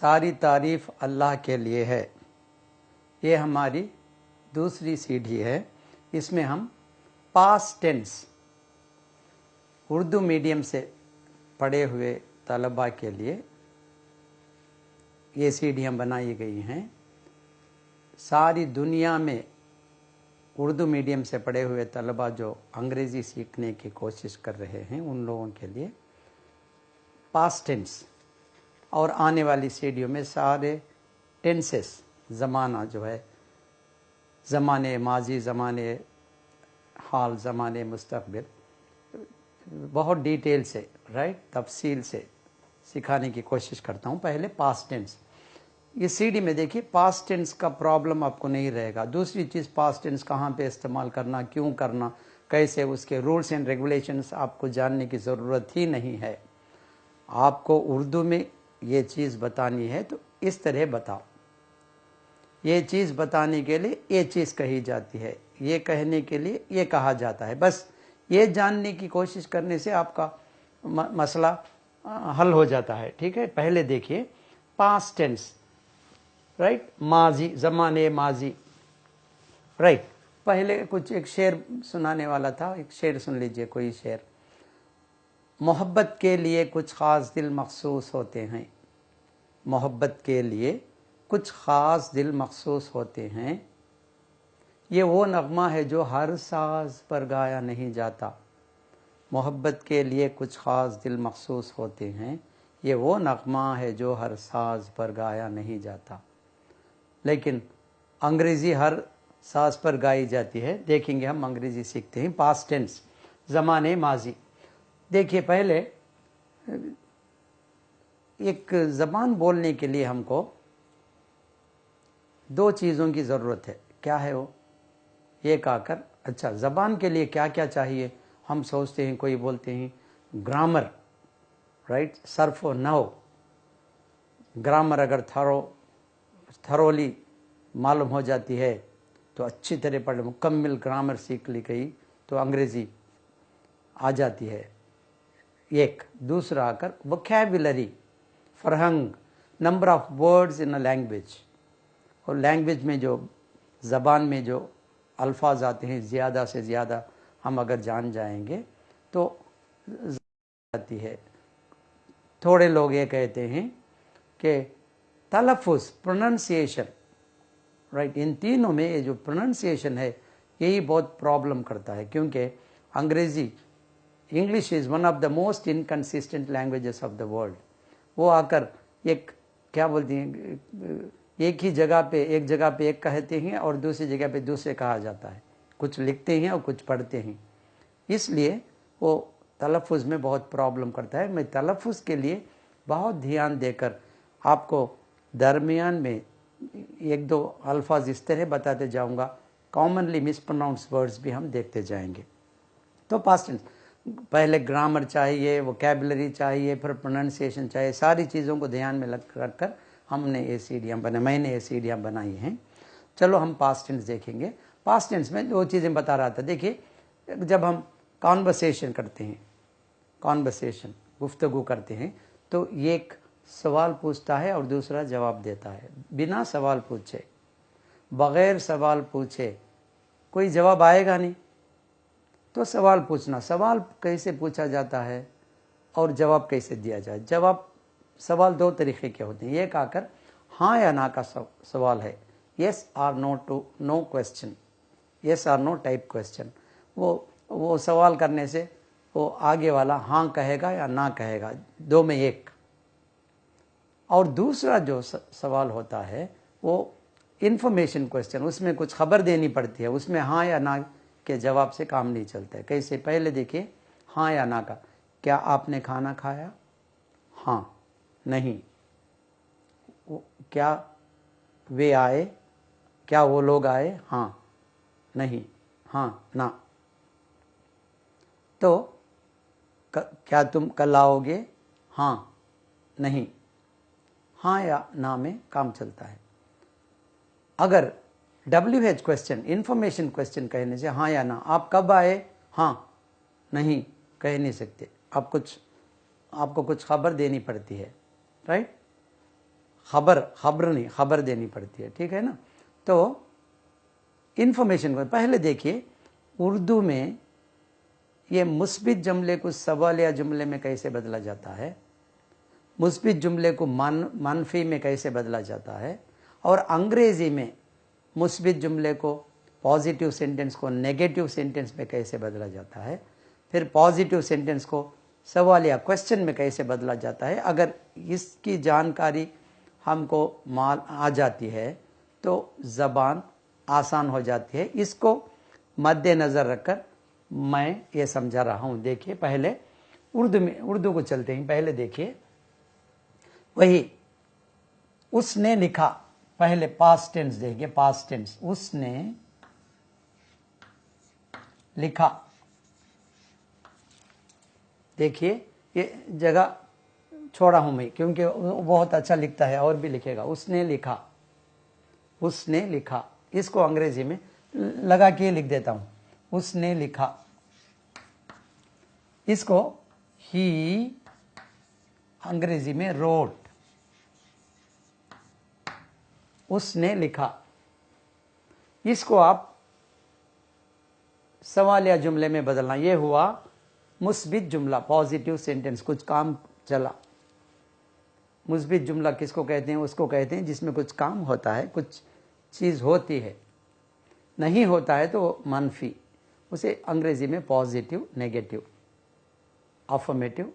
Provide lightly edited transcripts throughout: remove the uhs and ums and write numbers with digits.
सारी तारीफ अल्लाह के लिए है। ये हमारी दूसरी सीढ़ी है। इसमें हम पास्ट टेंस उर्दू मीडियम से पढ़े हुए तलबा के लिए ये सीढ़ियाँ बनाई गई हैं। सारी दुनिया में उर्दू मीडियम से पढ़े हुए तलबा जो अंग्रेज़ी सीखने की कोशिश कर रहे हैं उन लोगों के लिए पास्ट टेंस और आने वाली सीढ़ियों में सारे टेंसेस, ज़माना जो है, ज़माने माजी, ज़माने हाल, ज़माने मुस्तक़बिल, बहुत डिटेल से तफसील से सिखाने की कोशिश करता हूँ। पहले पास्ट टेंस, इस सीढ़ी में देखिए पास्ट टेंस का प्रॉब्लम आपको नहीं रहेगा। दूसरी चीज़, पास्ट टेंस कहाँ पे इस्तेमाल करना, क्यों करना, कैसे, उसके रूल्स एंड रेगुलेशंस आपको जानने की ज़रूरत ही नहीं है। आपको उर्दू में ये चीज़ बतानी है तो इस तरह बताओ। ये चीज़ बताने के लिए ये चीज़ कही जाती है, ये कहने के लिए ये कहा जाता है। बस ये जानने की कोशिश करने से आपका मसला हल हो जाता है। ठीक है, पहले देखिए पास्ट टेंस, माजी, ज़माने माजी। पहले कुछ एक शेर सुनाने वाला था, एक शेर सुन लीजिए, कोई शेर। मोहब्बत के लिए कुछ ख़ास दिल मखसूस होते हैं, मोहब्बत के लिए कुछ ख़ास दिल मखसूस होते हैं, ये वो नगमा है जो हर साज पर गाया नहीं जाता। मोहब्बत के लिए कुछ ख़ास दिल मखसूस होते हैं, ये वो नगमा है जो हर साज पर गाया नहीं जाता। लेकिन अंग्रेज़ी हर साज पर गाई जाती है। देखेंगे हम अंग्रेज़ी सीखते हैं। पास्ट टेंस, ज़माने माजी। देखिए पहले एक ज़बान बोलने के लिए हमको दो चीज़ों की ज़रूरत है। क्या है वो? एक आकर, अच्छा ज़बान के लिए क्या क्या चाहिए? हम सोचते हैं, कोई बोलते हैं ग्रामर, सर्फ और नहव। ग्रामर अगर थरोली मालूम हो जाती है तो अच्छी तरह पढ़, मुकम्मल ग्रामर सीख ली गई तो अंग्रेज़ी आ जाती है। एक दूसरा आकर वोकैबुलरी, फरहंग, number of words in a language. और लैंग्वेज में जो, ज़बान में जो अल्फाज आते हैं, ज़्यादा से ज़्यादा हम अगर जान जाएंगे तो आती है। थोड़े लोग ये कहते हैं कि तलफ़ुज़, प्रोनंसिएशन, इन तीनों में ये जो प्रोनंसिएशन है यही बहुत प्रॉब्लम करता है, क्योंकि अंग्रेज़ी, English is one of the most inconsistent languages of the world. वो आकर एक, क्या बोलती हैं, एक ही जगह पे, एक जगह पे एक कहते हैं और दूसरी जगह पे दूसरे कहा जाता है। कुछ लिखते हैं और कुछ पढ़ते हैं, इसलिए वो तलफ़ुज़ में बहुत प्रॉब्लम करता है। मैं तलफ़ुज़ के लिए बहुत ध्यान देकर आपको दरमियान में एक दो अल्फाज इस तरह बताते जाऊंगा, कॉमनली मिसप्रोनाउंस वर्ड्स भी हम देखते जाएंगे। तो पास्ट टेंस, पहले ग्रामर चाहिए, वोकैबुलरी चाहिए, फिर प्रोनाउंसिएशन चाहिए। सारी चीज़ों को ध्यान में रख कर हमने ये सीढ़ियाँ बनाई, मैंने ये सीढ़ियाँ बनाई हैं। चलो हम पास्ट टेंस देखेंगे। पास्ट टेंस में दो चीज़ें बता रहा था। देखिए जब हम कॉन्वर्सेशन करते हैं, कॉन्वर्सेशन, गुफ्तगू करते हैं, तो ये एक सवाल पूछता है और दूसरा जवाब देता है। बिना सवाल पूछे, बग़ैर सवाल पूछे कोई जवाब आएगा नहीं। तो सवाल पूछना, सवाल कैसे पूछा जाता है और जवाब कैसे दिया जाए। सवाल दो तरीके के होते हैं। एक आकर हाँ या ना का सवाल है, yes or no to no question, yes or no type question. वो सवाल करने से वो आगे वाला हाँ कहेगा या ना कहेगा, दो में एक। और दूसरा जो सवाल होता है वो इन्फॉर्मेशन क्वेश्चन, उसमें कुछ खबर देनी पड़ती है, उसमें हाँ या ना के जवाब से काम नहीं चलता है। कैसे? पहले देखिए हाँ या ना का, क्या आपने खाना खाया? हाँ, नहीं। क्या वे आए? क्या वो लोग आए? हाँ, नहीं, हाँ, ना। तो क्या तुम कल आओगे? हाँ, नहीं। हाँ या ना में काम चलता है। अगर WH क्वेश्चन, इंफॉर्मेशन क्वेश्चन कहने से हाँ या ना, आप कब आए? हाँ, नहीं, कह नहीं सकते। आपको कुछ खबर देनी पड़ती है, राइट? खबर नहीं, खबर देनी पड़ती है, ठीक है ना। तो इंफॉर्मेशन को पहले देखिए, उर्दू में ये मुस्बित जुमले को सवालिया जुमले में कैसे बदला जाता है, मुस्बित जुमले को मनफी में कैसे बदला जाता है, और अंग्रेजी में मुस्बित जुमले को, पॉजिटिव सेंटेंस को नेगेटिव सेंटेंस में कैसे बदला जाता है, फिर पॉजिटिव सेंटेंस को सवाल या क्वेश्चन में कैसे बदला जाता है। अगर इसकी जानकारी हमको आ जाती है तो ज़बान आसान हो जाती है। इसको मद्देनज़र रखकर मैं ये समझा रहा हूँ। देखिए पहले उर्दू को चलते हैं। पहले देखिए, वही उसने लिखा, पहले पास्ट टेंस देखिए, पास्ट टेंस, उसने लिखा। देखिए ये जगह छोड़ा हूं मैं क्योंकि वो बहुत अच्छा लिखता है, और भी लिखेगा। उसने लिखा, उसने लिखा, इसको अंग्रेजी में लगा के लिख देता हूं, उसने लिखा। इसको ही अंग्रेजी में रोट, उसने लिखा। इसको आप सवाल या जुमले में बदलना। ये हुआ मुस्बित जुमला, पॉजिटिव सेंटेंस, कुछ काम चला। मुस्बित जुमला किसको कहते हैं? उसको कहते हैं जिसमें कुछ काम होता है, कुछ चीज़ होती है। नहीं होता है तो मनफी, उसे अंग्रेजी में positive, negative, affirmative,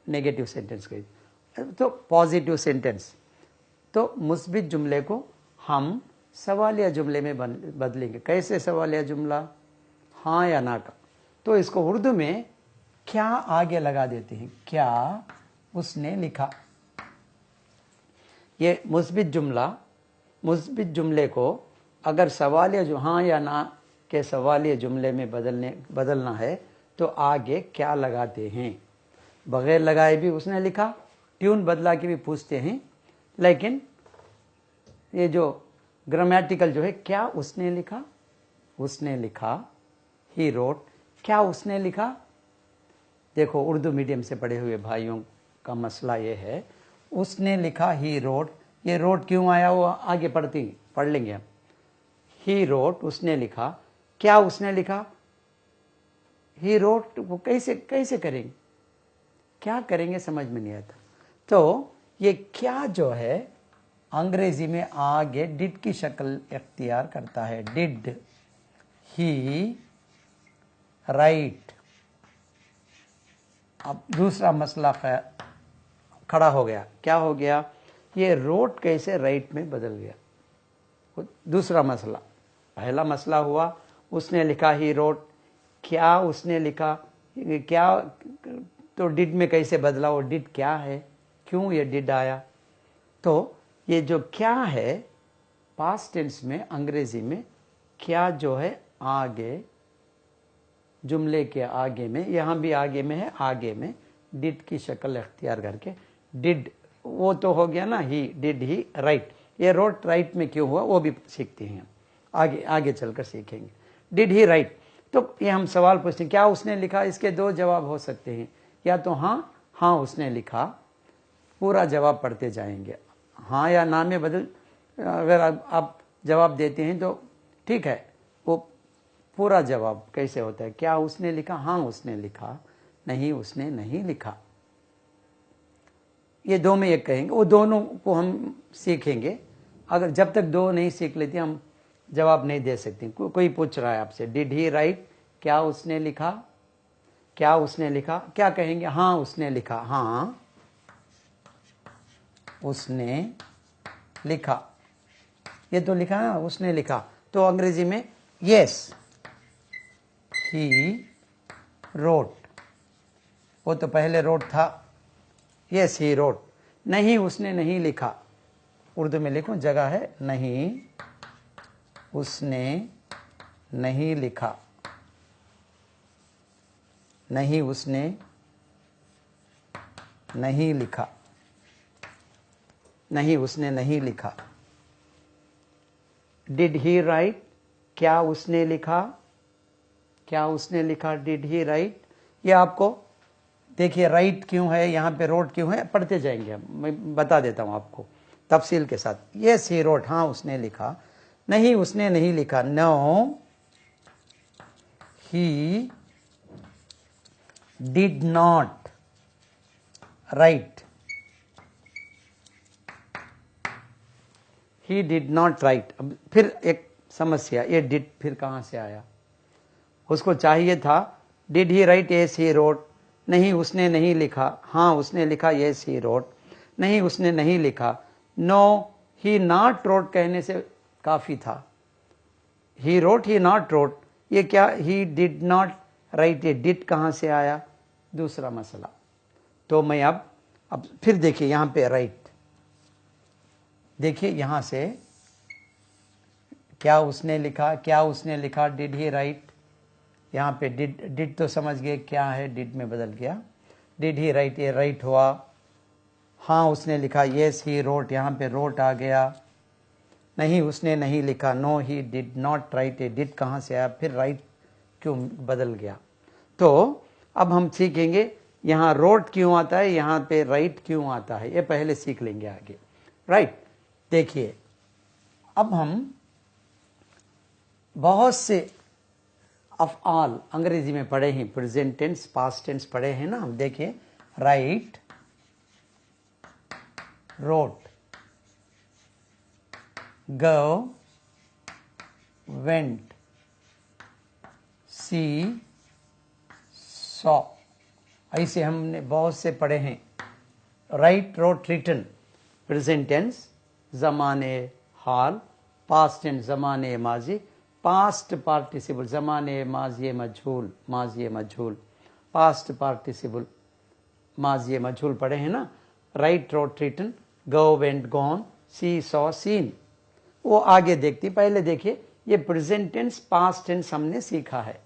negative sentence कहते हैं। तो पॉजिटिव सेंटेंस, तो मुस्बित जुमले को हम सवालिया जुमले में बदलेंगे। कैसे सवालिया जुमला? हाँ या ना का। तो इसको उर्दू में क्या आगे लगा देते हैं, क्या उसने लिखा। ये मुस्बित जुमला, मुस्बित जुमले को अगर सवालिया जो हाँ या ना के सवालिया जुमले में बदलना है तो आगे क्या लगाते हैं। बगैर लगाए भी उसने लिखा, ट्यून बदला के भी पूछते हैं, लेकिन ये जो ग्रामेटिकल जो है, क्या उसने लिखा, उसने लिखा, ही रोट, क्या उसने लिखा। देखो उर्दू मीडियम से पढ़े हुए भाइयों का मसला ये है, उसने लिखा, ही रोट। ये रोट क्यों आया वो आगे पढ़ लेंगे हम। ही रोट, उसने लिखा। क्या उसने लिखा? ही रोट, वो कैसे करेंगे, क्या करेंगे समझ में नहीं आता। तो ये क्या जो है अंग्रेजी में आगे डिड की शक्ल इख्तियार करता है। Did he right. अब दूसरा मसला खड़ा हो गया। क्या हो गया? ये रोट कैसे राइट में बदल गया। दूसरा मसला, पहला मसला हुआ उसने लिखा, ही रोट। क्या उसने लिखा, क्या तो डिड में कैसे बदला, वो डिड क्या है, क्यों ये डिड आया। तो ये जो क्या है पास्ट टेंस में अंग्रेजी में, क्या जो है आगे जुमले के आगे में, यहां भी आगे में है, आगे में डिड की शक्ल इख्तियार करके डिड, वो तो हो गया ना, ही डिड ही राइट। ये रोट राइट में क्यों हुआ वो भी सीखते हैं, आगे चलकर सीखेंगे। डिड ही राइट, तो ये हम सवाल पूछते हैं क्या उसने लिखा। इसके दो जवाब हो सकते हैं, या तो हाँ उसने लिखा, पूरा जवाब पढ़ते जाएंगे। हाँ या ना में बदल, अगर आप जवाब देते हैं तो ठीक है, वो पूरा जवाब कैसे होता है। क्या उसने लिखा, हाँ उसने लिखा, नहीं उसने नहीं लिखा। ये दो में एक कहेंगे, वो दोनों को हम सीखेंगे। अगर जब तक दो नहीं सीख लेते हम जवाब नहीं दे सकते। कोई पूछ रहा है आपसे डिड ही राइट, क्या उसने लिखा, क्या उसने लिखा, क्या कहेंगे? हाँ उसने लिखा, हाँ उसने लिखा। ये तो लिखा ना, उसने लिखा। तो अंग्रेजी में यस ही रोट, वो तो पहले रोट था, यस ही रोट। नहीं उसने नहीं लिखा, उर्दू में लिखूं, जगह है, नहीं उसने नहीं लिखा, नहीं उसने नहीं लिखा, नहीं उसने नहीं लिखा। डिड ही राइट, क्या उसने लिखा, क्या उसने लिखा, डिड ही राइट। ये आपको देखिए राइट क्यों है, यहां पे रोट क्यों है, पढ़ते जाएंगे हम, मैं बता देता हूं आपको। तफसील के साथ। यस ही रोट, हाँ उसने लिखा। नहीं उसने नहीं लिखा, no he did not write, he did not write. अब फिर एक समस्या, ये डिड फिर कहां से आया? उसको चाहिए था did he right yes he wrote, नहीं उसने नहीं लिखा, हाँ उसने लिखा यस ही रोट, नहीं उसने नहीं लिखा। नो ही नॉट रोट कहने से काफी था। He wrote he not wrote, ये क्या? ही डिड नॉट राइट, ये डिड कहां से आया? दूसरा मसला। तो मैं अब फिर देखिए यहां पे राइट, देखिए यहां से क्या उसने लिखा, क्या उसने लिखा, डिड ही राइट। यहां पे डिड तो समझ गए क्या है, डिड में बदल गया, डिड ही राइट, ये राइट हुआ। हाँ उसने लिखा, यस ही रोट, यहां पे रोट आ गया। नहीं उसने नहीं लिखा, no he did not write, ये डिड कहां से आया, फिर राइट क्यों बदल गया? तो अब हम सीखेंगे यहां रोट क्यों आता है, यहां पे राइट क्यों आता है, ये पहले सीख लेंगे आगे। राइट, देखिए अब हम बहुत से अफ़आल अंग्रेजी में पढ़े हैं, प्रेजेंट टेंस पास्ट टेंस पढ़े हैं ना हम। देखिए write, wrote, go, went, see, saw, ऐसे हमने बहुत से पढ़े हैं। Write, wrote, written present tense ज़माने हाल, पास्ट टेंस ज़माने माजी, पास्ट पार्टिसिपल ज़माने माजी मजहूल, माजी मजहूल, पास्ट पार्टिसिपल माजी मजहूल पढ़े हैं ना। राइट, रोट, रिटन, गो, वेंट, गॉन, सी, सॉ, सीन, वो आगे देखती। पहले देखिए ये प्रेजेंट टेंस पास्ट टेंस हमने सीखा है।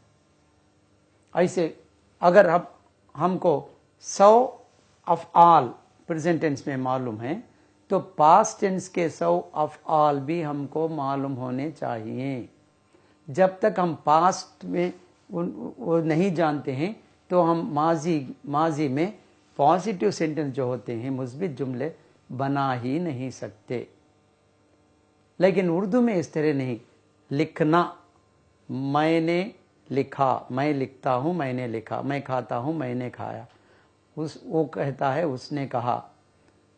ऐसे अगर अब हमको 100 अफ़आल प्रेजेंट टेंस में मालूम है तो पास्ट टेंस के 100 अफ़आल भी हमको मालूम होने चाहिए। जब तक हम पास्ट में वो नहीं जानते हैं तो हम माजी में पॉजिटिव सेंटेंस जो होते हैं, मुस्बित जुमले बना ही नहीं सकते। लेकिन उर्दू में इस तरह नहीं। लिखना, मैंने लिखा, मैं लिखता हूं, मैंने लिखा, मैं खाता हूं, मैंने खाया, वो कहता है उसने कहा,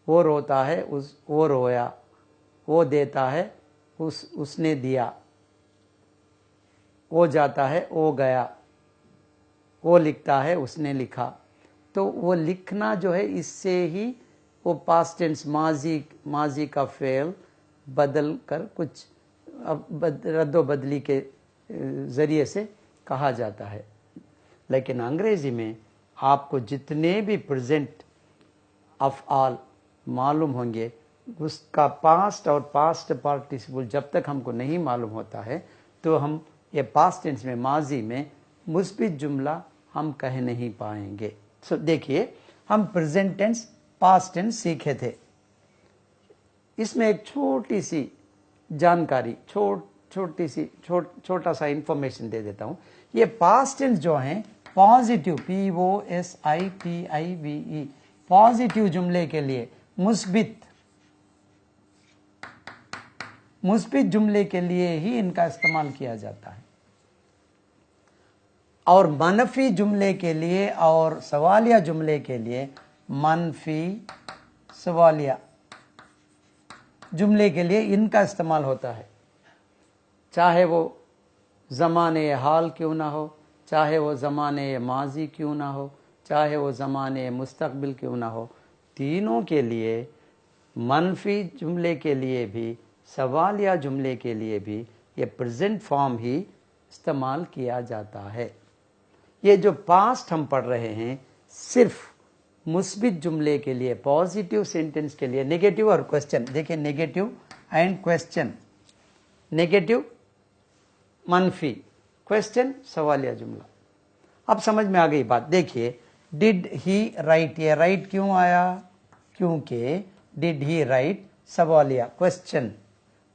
वो रोता है वो रोया, वो देता है उसने दिया, वो जाता है वो गया, वो लिखता है उसने लिखा। तो वो लिखना जो है इससे ही वो पास्ट टेंस माजी का फेल बदल कर कुछ रद्दो बदली के जरिए से कहा जाता है। लेकिन अंग्रेजी में आपको जितने भी प्रेजेंट अफ़आल मालूम होंगे उसका पास्ट और पास्ट पार्टिसिपल जब तक हमको नहीं मालूम होता है तो हम ये पास्ट टेंस में माजी में मुस्बित जुमला हम कह नहीं पाएंगे। सो देखिए हम प्रेजेंट टेंस पास्ट टेंस सीखे थे। इसमें एक छोटी सी जानकारी, छोटा सा इंफॉर्मेशन दे देता हूं। ये पास्ट टेंस जो है पॉजिटिव, POSITIVE, पॉजिटिव जुमले के लिए, मुस्बित जुमले के लिए ही इनका इस्तेमाल किया जाता है। और मनफी जुमले के लिए और सवालिया जुमले के लिए, मनफी सवालिया जुमले के लिए इनका इस्तेमाल होता है। चाहे वो ज़माने हाल क्यों ना हो, चाहे वो ज़माने माजी क्यों ना हो, चाहे वो ज़माने मुस्तकबिल क्यों ना हो, तीनों के लिए, मनफी जुमले के लिए भी सवालिया जुमले के लिए भी ये प्रेजेंट फॉर्म ही इस्तेमाल किया जाता है। ये जो पास्ट हम पढ़ रहे हैं सिर्फ मुस्बित जुमले के लिए, पॉजिटिव सेंटेंस के लिए, नेगेटिव और क्वेश्चन। देखिए नेगेटिव एंड क्वेश्चन, नेगेटिव मनफी, क्वेश्चन सवालिया जुमला। अब समझ में आ गई बात। देखिए डिड ही राइट, ये राइट क्यों आया? क्योंकि डिड ही राइट सवालिया, क्वेश्चन,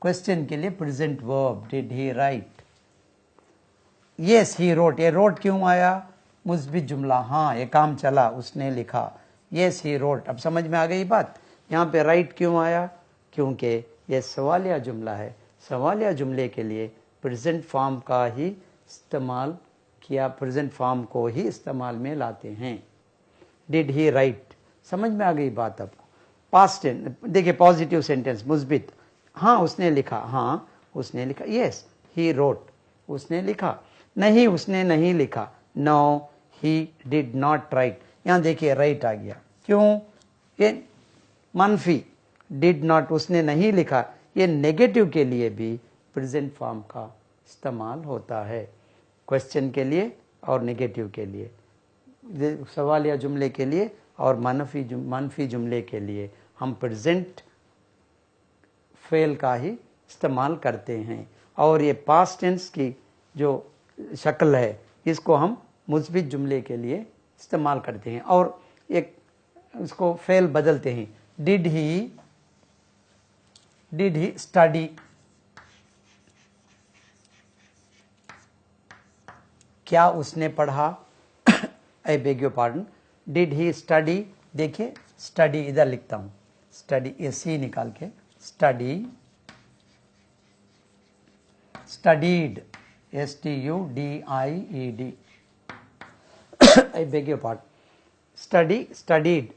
क्वेश्चन के लिए present verb, did he right. Yes he wrote, ये रोट क्यों आया? मुस्बित जुमला, हाँ ये काम चला, उसने लिखा, यस ही रोट। अब समझ में आ गई बात। यहाँ पे राइट क्यों आया? क्योंकि ये सवालिया जुमला है। सवालिया जुमले के लिए प्रेजेंट फॉर्म का ही इस्तेमाल किया, प्रेजेंट फॉर्म को ही इस्तेमाल में लाते हैं। डिड ही राइट, समझ में आ गई बात आपको। पास्ट टेंस देखिए, पॉजिटिव सेंटेंस मुस्बित, हाँ उसने लिखा, हाँ उसने लिखा, यस ही रोट, उसने लिखा। नहीं उसने नहीं लिखा, no he did not write. यहाँ देखिए राइट आ गया, क्यों? ये मनफी, डिड नॉट उसने नहीं लिखा, ये नेगेटिव के लिए भी प्रेजेंट फॉर्म का इस्तेमाल होता है, क्वेश्चन के लिए और नेगेटिव के लिए, सवालिया जुमले के लिए और मनफी जुमले के लिए हम प्रेजेंट फेल का ही इस्तेमाल करते हैं। और ये पास्ट टेंस की जो शक्ल है इसको हम मुस्बित जुमले के लिए इस्तेमाल करते हैं और एक इसको फेल बदलते हैं। डिड ही स्टडी, क्या उसने पढ़ा? I beg your pardon, did he study, देखिए स्टडी इधर लिखता हूं, स्टडी ये सी निकाल के, study, studied, STUDIED, I beg your pardon, study, studied.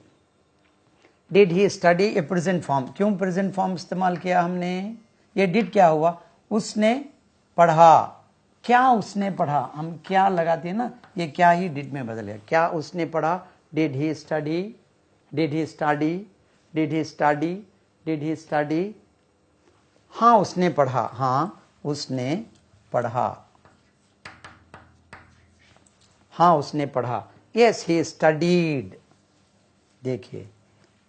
Did he study, A present form, क्यों प्रेजेंट फॉर्म इस्तेमाल किया हमने? ये डिड क्या हुआ? उसने पढ़ा, क्या उसने पढ़ा, हम क्या लगाते हैं ना, ये क्या ही डिड में बदल गया, क्या उसने पढ़ा? Did he study, did he study, did he study, did he study, हाँ उसने पढ़ा, हाँ उसने पढ़ा, हाँ उसने पढ़ा। यस ही स्टडीड, देखिए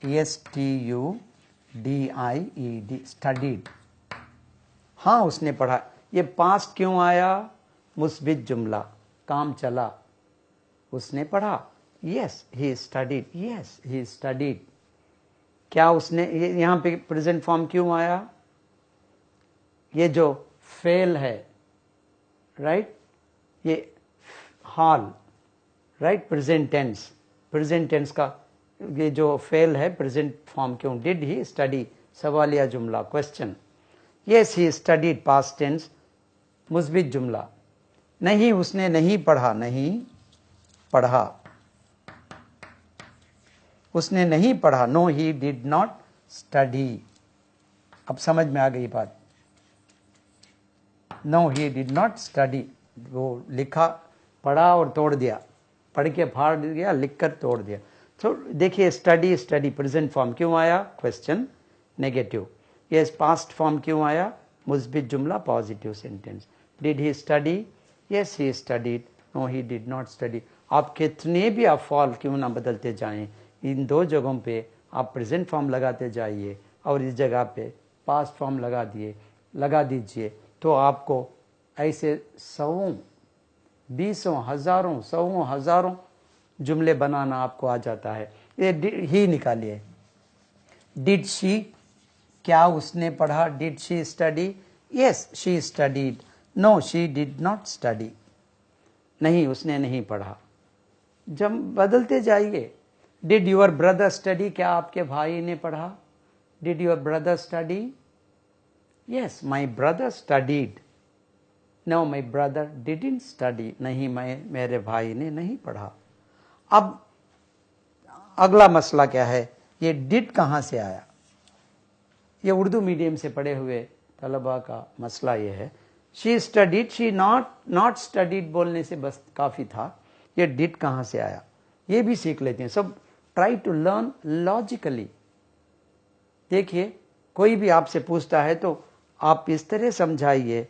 STUDIED, स्टडीड, हाँ उसने पढ़ा। ये पास्ट क्यों आया? मुस्बित जुमला, काम चला, उसने पढ़ा, yes he studied, yes he studied. क्या उसने, यहां पे प्रेजेंट फॉर्म क्यों आया? ये जो फेल है, राइट, ये हाल, right, present tense, present tense का ये जो फेल है प्रेजेंट फॉर्म क्यों? डिड ही स्टडी, सवालिया जुमला, question. Yes he studied, past tense, मुस्बित जुमला। नहीं उसने नहीं पढ़ा, नहीं पढ़ा, उसने नहीं पढ़ा, no he did not study. अब समझ में आ गई बात, no he did not study, वो लिखा, पढ़ा और तोड़ दिया, पढ़ के फाड़ दिया, लिखकर तोड़ दिया। तो देखिए स्टडी, स्टडी प्रेजेंट फॉर्म क्यों आया? Question, negative. Yes past form क्यों आया? मुस्बित जुमला, positive sentence. Did he study? Yes he studied, no he did not study. आप कितने भी आप फॉल क्यों ना बदलते जाएं, इन दो जगहों पे आप प्रेजेंट फॉर्म लगाते जाइए और इस जगह पे पास्ट फॉर्म लगा दीजिए, तो आपको ऐसे सौों, बीसों, हजारों, सौों, हजारों जुमले बनाना आपको आ जाता है। ये ही निकालिए। डिड शी, क्या उसने पढ़ा? Did she study? Yes she studied, no she did not study, नहीं उसने नहीं पढ़ा। जब बदलते जाइए। डिड योर ब्रदर स्टडी, क्या आपके भाई ने पढ़ा? Did your brother study? Yes my brother studied, no my brother didn't study, नहीं मेरे भाई ने नहीं पढ़ा। अब अगला मसला क्या है? ये डिड कहां से आया? ये उर्दू मीडियम से पढ़े हुए तलबा का मसला ये है। She studied, she not studied बोलने से बस काफी था। ये डिड कहां से आया ये भी सीख लेते हैं। सब ट्राई टू लर्न लॉजिकली। देखिए कोई भी आपसे पूछता है तो आप इस तरह समझाइए,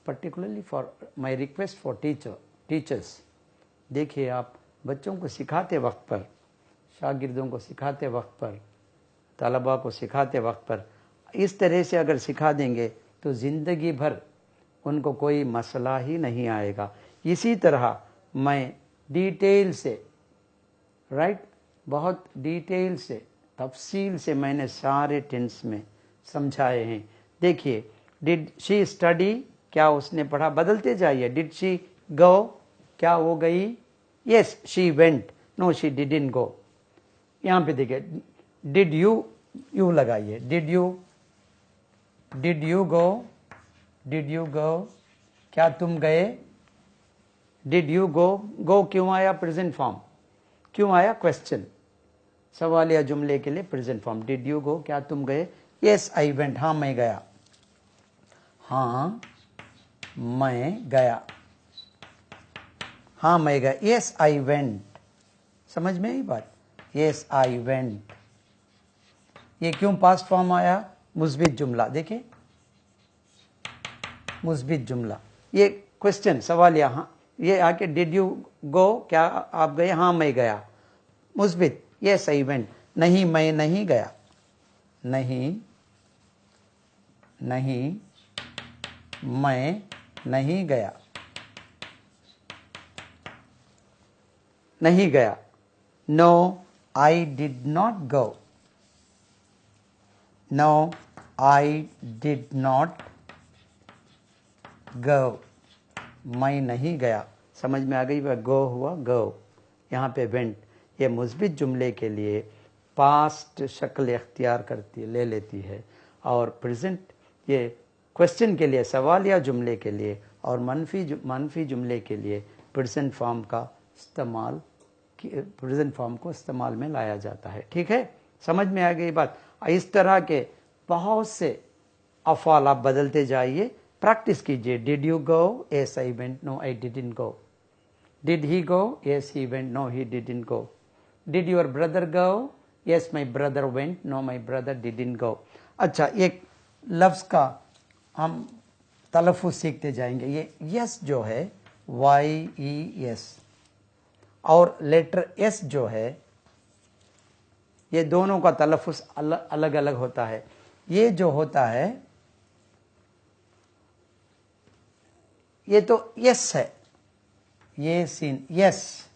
particularly for my request for teachers. देखिए आप बच्चों को सिखाते वक्त पर, शागिर्दों को सिखाते वक्त पर, तलबा को सिखाते वक्त पर इस तरह से अगर सिखा देंगे तो ज़िंदगी भर उनको कोई मसला ही नहीं आएगा। इसी तरह मैं डिटेल से, राइट, बहुत डिटेल से, तफसील से मैंने सारे टेंस में समझाए हैं। देखिए डिड शी स्टडी, क्या उसने पढ़ा? बदलते जाइए। डिड शी गो, क्या वो गई? Yes she went, no she didn't go. यहां पे देखिए डिड यू लगाइए। Did you did you go, did you go, क्या तुम गए। डिड यू गो, गो क्यों आया प्रेजेंट फॉर्म, क्यों आया क्वेश्चन, सवालिया जुमले के लिए present form. Did you go, क्या तुम गए। यस आई वेंट, हाँ मैं गया, हाँ मैं गया, हाँ मैं गया। यस आई वेंट, समझ में आई बात। यस आई वेंट, ये क्यों पास्ट फॉर्म आया, मुस्बित जुमला, देखिए मुस्बित जुमला, ये क्वेश्चन सवालिया, हाँ ये आके डिड यू गो, क्या आप गए, हाँ मैं गया, मुस्बित। यस आई वेंट, नहीं मैं नहीं गया, नहीं नहीं मैं नहीं गया, नहीं गया। No I did not go, no I did not go, मैं नहीं गया। समझ में आ गई, वह गो हुआ गो, यहाँ पे वेंट। ये मुस्बित जुमले के लिए पास्ट शक्ल इख्तियार करती ले लेती है, और प्रेजेंट ये क्वेश्चन के लिए, सवालिया जुमले के लिए, और मनफी जुमले के लिए प्रेजेंट फॉर्म का इस्तेमाल, प्रेजेंट फॉर्म को इस्तेमाल में लाया जाता है। ठीक है, समझ में आ गई बात। इस तरह के बहुत से अफ़ाल आप बदलते जाइए, प्रैक्टिस कीजिए। Did you go, yes I went, no I didn't go. Did he go, yes he went, no he didn't go. Did your brother go, yes my brother went, no my brother didn't go. अच्छा, एक लफ्ज़ का हम तलफ़ुज़ सीखते जाएंगे। ये yes जो है YES, और लेटर एस जो है, ये दोनों का तलफ़ुज़ अलग अलग होता है। ये जो होता है ये तो यस है, ये scene yes.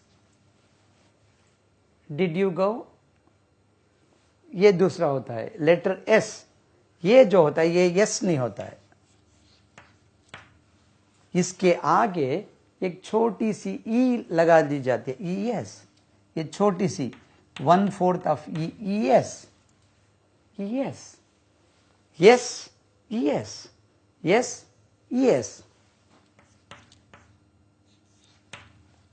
Did you go, ये दूसरा होता है। लेटर एस, ये जो होता है ये यस नहीं होता है। इसके आगे एक छोटी सी ई लगा दी जाती है, ई एस। ये छोटी सी 1/4 of E S, yes yes yes yes yes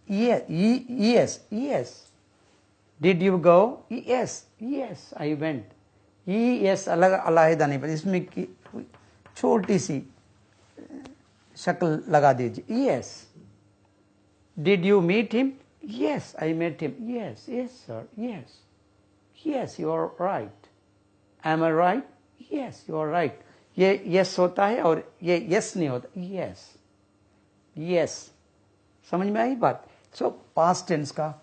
yes yes। Did you go, yes yes I went. Yes अलग अलहदा नहीं, पर इसमें की छोटी सी शक्ल लगा दीजिए, yes. Did you meet him, yes I met him, yes yes sir, yes yes you are right, am I right, yes you are right. ये यस होता है और ये यस नहीं होता, यस यस। समझ में आई बात। सो पास्ट टेंस का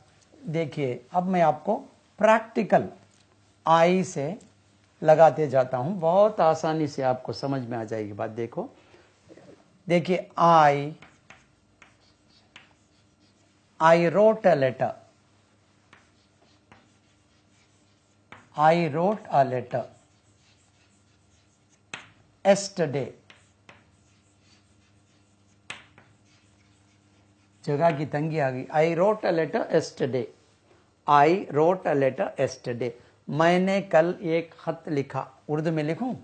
देखिए, अब मैं आपको प्रैक्टिकल आई से लगाते जाता हूं, बहुत आसानी से आपको समझ में आ जाएगी बात। देखिए I wrote a letter, I wrote a letter yesterday, जगह की तंगी आ गई। I wrote a letter yesterday, I wrote a letter yesterday, मैंने कल एक खत लिखा। उर्दू में लिखूं,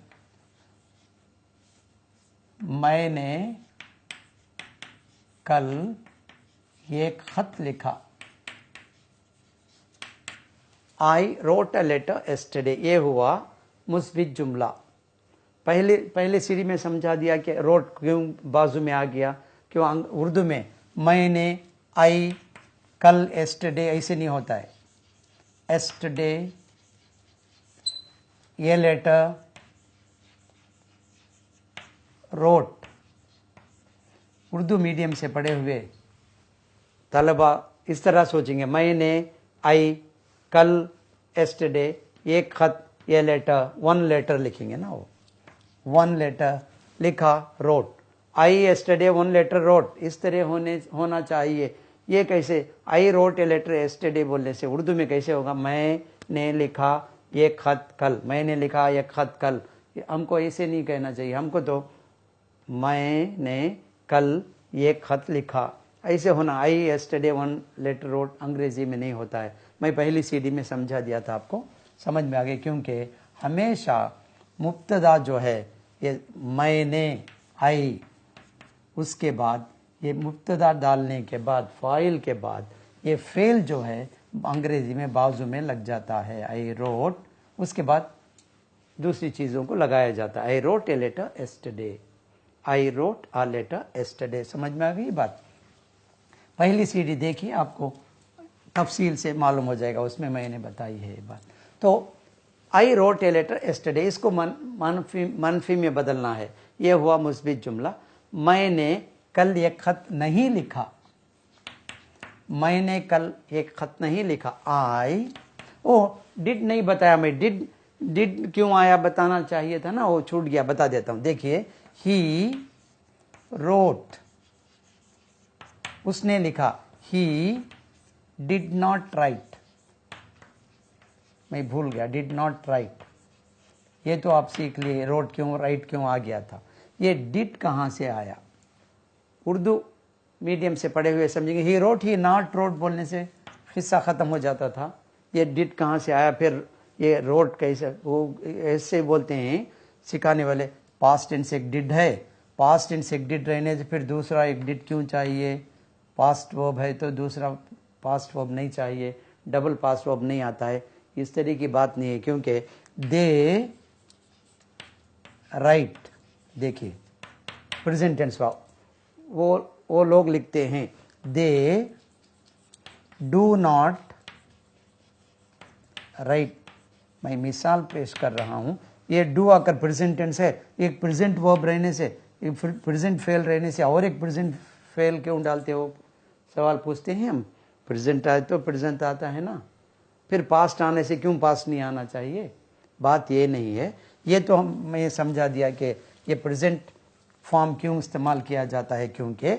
मैंने कल एक खत लिखा। I wrote a letter yesterday, ये हुआ मुस्बित जुमला। पहले सीढ़ी में समझा दिया कि रोट क्यों बाजू में आ गया, क्यों उर्दू में मैंने, आई, कल, yesterday ऐसे नहीं होता है। yesterday, ये लेटर, रोट। उर्दू मीडियम से पढ़े हुए तलबा इस तरह सोचेंगे, मैंने, आई, कल, yesterday, एक खत, ये लेटर, 1 लेटर लिखेंगे ना, वो 1 लेटर लिखा, wrote. I yesterday 1 letter wrote, इस तरह होना चाहिए। ये कैसे, I wrote a letter yesterday बोलने से उर्दू में कैसे होगा, मैंने लिखा ये खत कल, मैंने लिखा ये खत कल। हमको ऐसे नहीं कहना चाहिए, हमको तो मैंने कल ये खत लिखा ऐसे होना। आई yesterday 1 लेटर रोट अंग्रेजी में नहीं होता है। मैं पहली सीढ़ी में समझा दिया था, आपको समझ में आ गया। क्योंकि हमेशा मुब्तदा जो है ये मैंने, आई, उसके बाद ये मुब्तदा डालने के बाद, फाइल के बाद ये फेल जो है अंग्रेजी में बाजू में लग जाता है, आई रोट, उसके बाद दूसरी चीज़ों को लगाया जाता है। I wrote a letter yesterday, I wrote a letter yesterday. समझ में आ गई बात? पहली सीढ़ी देखिए, आपको तफसील से मालूम हो जाएगा, उसमें मैंने बताई है ये बात। तो I wrote a letter yesterday, इसको मनफी में बदलना है। ये हुआ मुस्बित जुमला। मैंने कल एक खत नहीं लिखा, मैंने कल एक खत नहीं लिखा। आई, ओ डिड नहीं बताया मैं, डिड क्यों आया बताना चाहिए था ना, वो छूट गया, बता देता हूं। देखिए, ही रोट, उसने लिखा। ही डिड नॉट राइट, मैं भूल गया, डिड नॉट राइट, ये तो आप सीख लिए, रोट क्यों राइट क्यों आ गया था। ये डिड कहां से आया? उर्दू मीडियम से पढ़े हुए समझेंगे, he wrote, he not wrote बोलने से किस्सा खत्म हो जाता था। ये डिड कहां से आया, फिर ये रोट कैसे, वो ऐसे बोलते हैं सिखाने वाले, पास्ट टेंस एक डिड है, पास्ट टेंस एक डिड रहने से फिर दूसरा एक डिड क्यों चाहिए? पास्ट वर्ब है तो दूसरा पास्ट वर्ब नहीं चाहिए, डबल पास्ट वर्ब नहीं आता है, इस तरह की बात नहीं है, क्योंकि दे राइट, देखिए प्रेजेंट टेंस वो लोग लिखते हैं, दे डू नॉट राइट। मैं मिसाल पेश कर रहा हूं, ये डू आकर प्रेजेंट टेंस है, एक प्रेजेंट वर्ब रहने से, एक प्रेजेंट फेल रहने से और एक प्रेजेंट फेल क्यों डालते हो, सवाल पूछते हैं हम। प्रेजेंट आए तो प्रेजेंट आता है ना, फिर पास्ट आने से क्यों पास्ट नहीं आना चाहिए? बात ये नहीं है। ये तो मैं समझा दिया कि ये प्रेजेंट फॉर्म क्यों इस्तेमाल किया जाता है, क्योंकि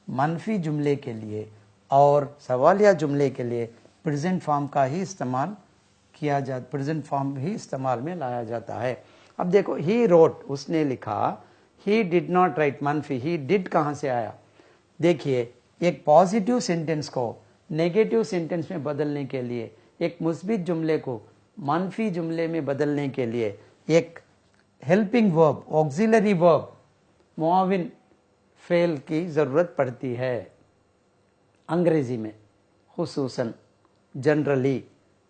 मनफी जुमले के लिए और सवालिया जुमले के लिए प्रेजेंट फॉर्म का ही इस्तेमाल किया जाता, प्रेजेंट फॉर्म ही इस्तेमाल में लाया जाता है। अब देखो, ही रोट, उसने लिखा, ही डिड नॉट राइट, मनफी, ही डिड कहां से आया? देखिए, एक पॉजिटिव सेंटेंस को नेगेटिव सेंटेंस में बदलने के लिए, एक मुस्बित जुमले को मनफी जुमले में बदलने के लिए एक हेल्पिंग वर्ब, ऑक्सिलरी वर्ब, मुआविन फेल की जरूरत पड़ती है अंग्रेजी में, खुसूसन, जनरली,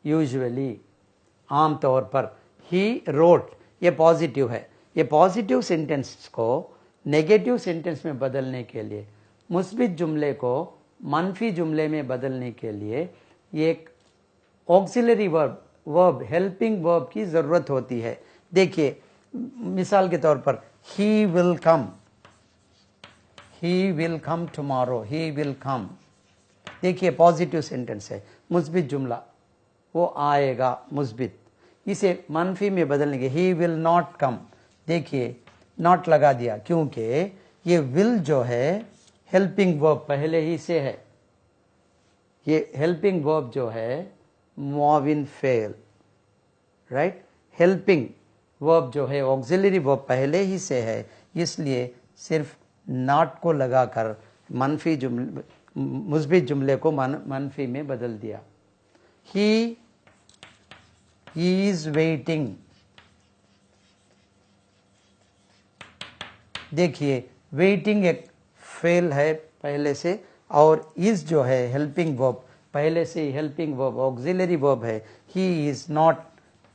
यूजुअली, आम तौर पर। ही रोट, ये पॉजिटिव है, ये पॉजिटिव सेंटेंस को नेगेटिव सेंटेंस में बदलने के लिए, मुस्बित जुमले को मनफी जुमले में बदलने के लिए एक ऑक्सिलरी वर्ब, हेल्पिंग वर्ब की जरूरत होती है। देखिए, मिसाल के तौर पर, ही will come, he will come tomorrow, he will कम। देखिए, पॉजिटिव सेंटेंस है, मुस्बित जुमला, वो आएगा, मुस्बित। इसे मनफी में बदलने के, ही विल नॉट कम, देखिए नॉट लगा दिया, क्योंकि ये विल जो है हेल्पिंग वर्ब पहले ही से है, ये हेल्पिंग वर्ब जो है मुआविन फेल, राइट। हेल्पिंग वर्ब जो है ऑक्सिलरी वर्ब पहले ही से है, इसलिए सिर्फ नॉट को लगाकर मनफी जुमले, मुस्बित जुमले को मनफी में बदल दिया। ही इज वेटिंग, देखिए वेटिंग एक फेल है पहले से, और इज जो है हेल्पिंग वर्ब पहले से, हेल्पिंग वर्ब ऑक्सिलरी वर्ब है। ही is not,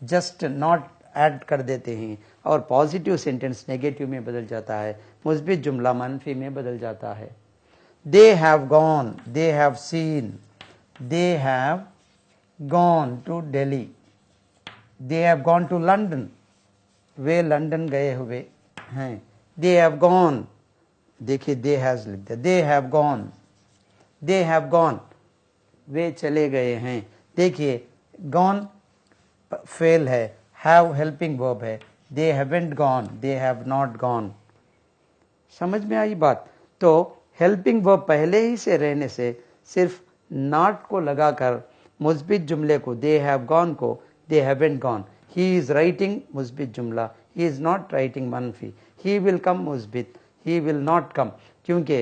just not add कर देते हैं और पॉजिटिव सेंटेंस नेगेटिव में बदल जाता है, मुस्बित जुमला मनफी में बदल जाता है। They have gone, they have seen, they have gone to Delhi, they have gone to London, वे लंदन गए हुए हैं। दे हैव गॉन, देखिए दे हैज लिख दिया, they have gone, they have gone, वे चले गए हैं। देखिए गॉन फेल है, हैव हेल्पिंग वर्ब है, they haven't gone, they have not gone. समझ में आई बात? तो हेल्पिंग वर्ब पहले ही से रहने से सिर्फ नॉट को लगाकर मुस्बित जुमले को, दे हैव गॉन को they haven't gone. He is writing मुस्बित जुमला, ही इज नॉट राइटिंग मनफी। ही विल कम मुस्बित, ही विल नॉट कम, क्योंकि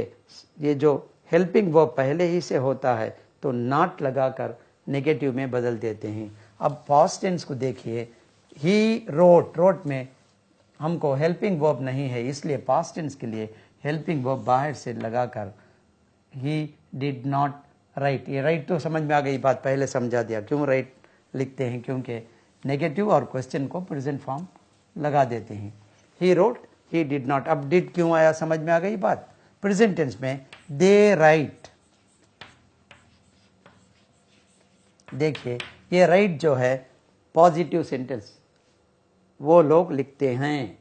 ये जो हेल्पिंग वर्ब पहले ही से होता है तो नॉट लगाकर नेगेटिव में बदल देते हैं। अब पास्ट टेंस को देखिए, ही रोट, रोट में हमको हेल्पिंग वर्ब नहीं है, इसलिए पास्ट टेंस के लिए हेल्पिंग वर्ब बाहर से लगाकर ही डिड नॉट राइट। ये राइट तो समझ में आ गई बात, पहले समझा दिया क्यों राइट लिखते हैं, क्योंकि नेगेटिव और क्वेश्चन को प्रेजेंट फॉर्म लगा देते हैं। ही रोट, ही डिड नॉट। अब डिड क्यों आया, समझ में आ गई बात। प्रेजेंट टेंस में दे राइट, देखिए ये राइट जो है पॉजिटिव सेंटेंस, वो लोग लिखते हैं,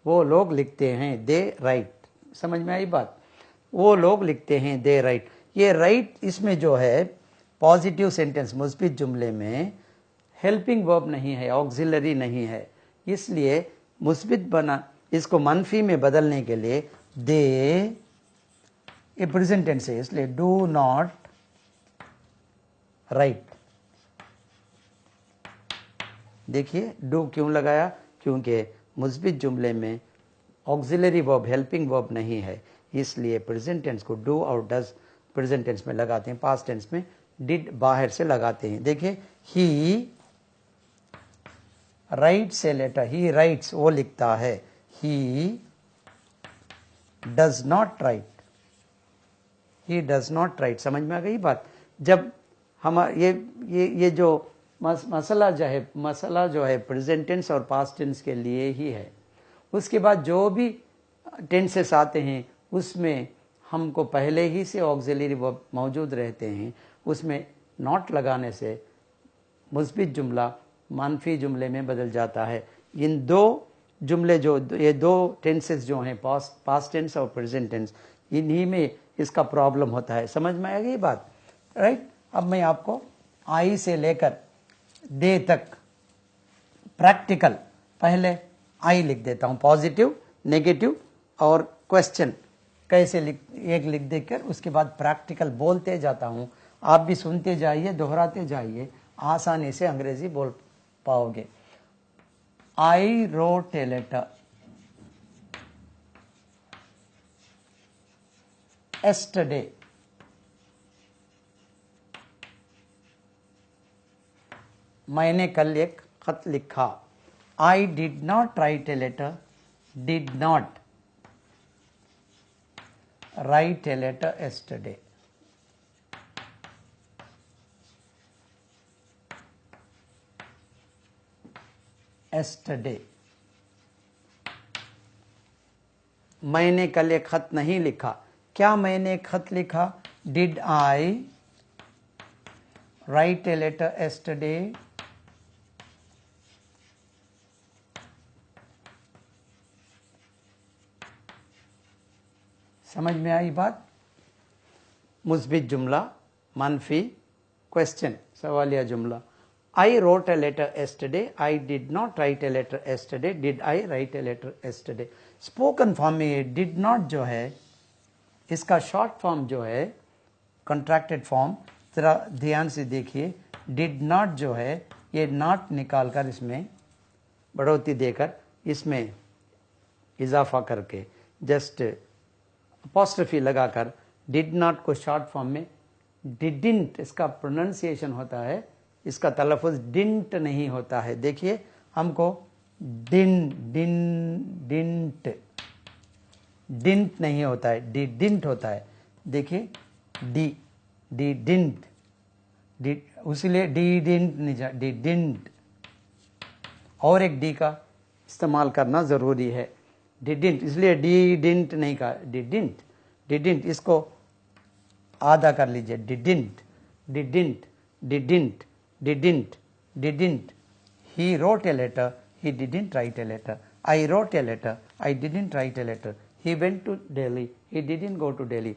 वो लोग लिखते हैं, दे राइट। समझ में आई बात, वो लोग लिखते हैं, दे राइट। ये राइट इसमें जो है पॉजिटिव सेंटेंस मुस्बित जुमले में हेल्पिंग वर्ब नहीं है, ऑक्सिलरी नहीं है, इसलिए मुस्बित बना इसको मनफी में बदलने के लिए दे, ये प्रेजेंट टेंस है इसलिए डू नॉट राइट। देखिए डू क्यों लगाया, क्योंकि मुस्बित जुमले में ऑक्सिलरी वर्ब हेल्पिंग वर्ब नहीं है, इसलिए प्रेजेंट टेंस को डू और डज प्रेजेंट टेंस में लगाते हैं, पास्ट टेंस में डिड बाहर से लगाते हैं। देखिए he writes a letter, he writes वो लिखता है, he does not write, he does not write. समझ में आ गई बात। जब हम ये जो मसला जो है प्रेजेंट टेंस और पास्ट टेंस के लिए ही है, उसके बाद जो भी टेंसेस आते हैं उसमें हमको पहले ही से ऑक्सिलरी वर्ब मौजूद रहते हैं, उसमें नॉट लगाने से मुस्बित जुमला मानफी जुमले में बदल जाता है। इन दो जुमले जो ये दो टेंसेस जो हैं पास्ट टेंस और प्रेजेंट टेंस, इन्हीं में इसका प्रॉब्लम होता है। समझ में आ गई बात, राइट। अब मैं आपको आई से लेकर दे तक प्रैक्टिकल, पहले आई लिख देता हूं, पॉजिटिव नेगेटिव और क्वेश्चन कैसे एक लिख देकर उसके बाद प्रैक्टिकल बोलते जाता हूं। आप भी सुनते जाइए, दोहराते जाइए, आसानी से अंग्रेजी बोल पाओगे। I wrote a letter yesterday, मैंने कल एक खत लिखा। I did not write a letter, did not write a letter yesterday। yesterday, मैंने कल एक खत नहीं लिखा। क्या मैंने एक खत लिखा? Did I write a letter yesterday? समझ में आई बात। मुस्बित जुमला, मनफी, क्वेश्चन, सवालिया जुमला। I wrote a letter yesterday. I did not write a letter yesterday. Did I write a letter yesterday? Spoken form में ये did not जो है, इसका शॉर्ट फॉर्म जो है कंट्रैक्टेड फॉर्म, जरा ध्यान से देखिए। did not जो है ये नॉट निकाल कर इसमें बढ़ोतरी देकर इसमें इजाफा करके जस्ट अपॉस्ट्रोफी लगाकर डिड नॉट को शॉर्ट फॉर्म में डिडिंट, इसका प्रोनाउंसिएशन होता है, इसका तलफ़ुज़ डिंट नहीं होता है। देखिए हमको डिंट नहीं होता है, डिडिंट होता है। देखिए डिडिंट, उसलिए डिडिंट नहीं, डिडिंट और एक डी का इस्तेमाल करना ज़रूरी है। डिडिंट, इसलिए डिडिंट नहीं कहा, डिडिंट इसको आधा कर लीजिए। डिडिंट। He wrote a letter, he didn't write a letter. I wrote a letter, I didn't write a letter. He went to Delhi, he didn't go to Delhi.